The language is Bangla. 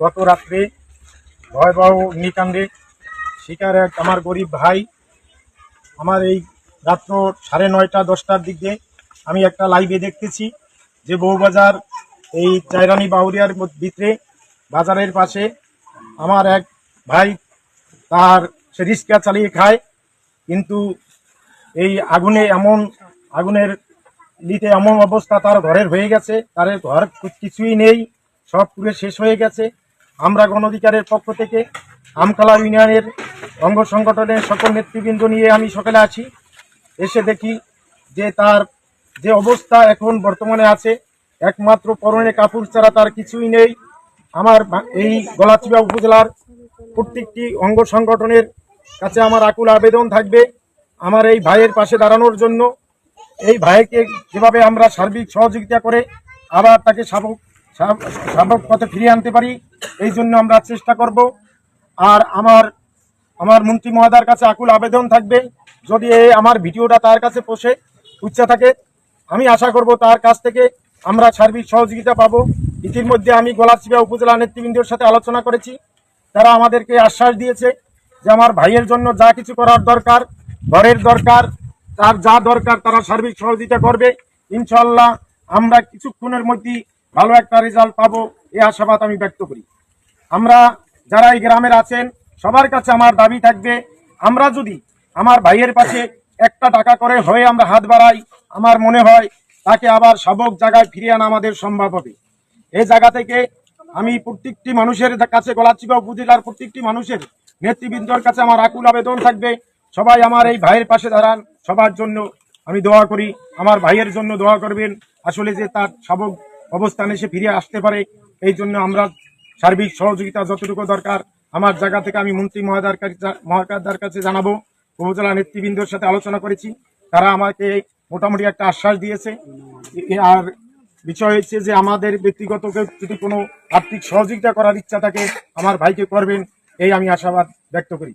গত রাত্রে ভয়াবহ অগ্নিকাণ্ডে শিকার এক আমার গরিব ভাই। আমার এই রাত্র 9:30-10টার দিকে আমি একটা লাইভে দেখতেছি যে বউবাজার এই চাইরানি বাউরিয়ার ভিতরে বাজারের পাশে আমার এক ভাই তার সে রিক্সা চালিয়ে খায়, কিন্তু এই আগুনের লিতে এমন অবস্থা তার ঘরের হয়ে গেছে, তার ঘর কিছুই নেই, সব পুরে শেষ হয়ে গেছে। আমরা গণ অধিকারের পক্ষ থেকে আমতলা ইউনিয়নের অঙ্গ সংগঠনের সকল নেতৃবৃন্দ নিয়ে আমি সকালে আছি। এসে দেখি যে তার যে অবস্থা এখন বর্তমানে আছে, একমাত্র পরনে কাপড় ছাড়া তার কিছুই নেই। আমার এই গলাচিপা উপজেলার প্রত্যেকটি অঙ্গ সংগঠনের কাছে আমার আকুল আবেদন থাকবে আমার এই ভাইয়ের পাশে দাঁড়ানোর জন্য। এই ভাইকে যেভাবে আমরা সার্বিক সহযোগিতা করে আবার তাকে স্বাভাবিক পথে ফিরিয়ে আনতে পারি, এই জন্য আমরা চেষ্টা করব। আর আমার মন্ত্রী মহোদয়ের কাছে আকুল আবেদন থাকবে, যদি আমার ভিডিওটা তার কাছে পৌঁছে থাকে, আমি আশা করব তার কাছ থেকে আমরা সার্বিক সহযোগিতা পাবো। ইতিমধ্যে আমি গলাচিপা উপজেলা নেতৃবৃন্দের সাথে আলোচনা করেছি, তারা আমাদেরকে আশ্বাস দিয়েছে যে আমার ভাইয়ের জন্য যা কিছু করার দরকার, ঘরের দরকার, তার যা দরকার তারা সার্বিক সহযোগিতা করবে। ইনশাল্লাহ আমরা কিছুক্ষণের মধ্যেই ভালো একটা রেজাল্ট পাবো, এই আশাবাদ আমি ব্যক্ত করি। আমরা যারা এই গ্রামের আছেন সবার কাছে আমার দাবি থাকবে, আমরা যদি আমার ভাইয়ের পাশে একটা টাকা করে হয়ে আমরা হাত বাড়াই, আমার মনে হয় তাকে আবার স্বাভাবিক জায়গায় ফিরিয়ে আনা আমাদের সম্ভব হবে। এই জায়গা থেকে আমি প্রত্যেকটি মানুষের কাছে, গলাচিপা উপজেলার প্রত্যেকটি মানুষের নেতৃবৃন্দর কাছে আমার আকুল আবেদন থাকবে, সবাই আমার এই ভাইয়ের পাশে দাঁড়ান। সবার জন্য আমি দোয়া করি, আমার ভাইয়ের জন্য দোয়া করবেন, আসলে যে তার স্বাভাবিক অবস্থানে সে ফিরে আসতে পারে। এই জন্য আমরা সার্বিক সহযোগিতা যতটুকু দরকার আমার জায়গা থেকে আমি মন্ত্রী মহোদয়ের কাছে জানাবো। উপজেলা নেতৃবৃন্দের সাথে আলোচনা করেছি, তারা আমাকে মোটামুটি একটা আশ্বাস দিয়েছে। আর বিষয় হচ্ছে যে আমাদের ব্যক্তিগত যদি কোনো আর্থিক সহযোগিতা করার ইচ্ছা থাকে আমার ভাইকে করবেন, এই আমি আশাবাদ ব্যক্ত করি।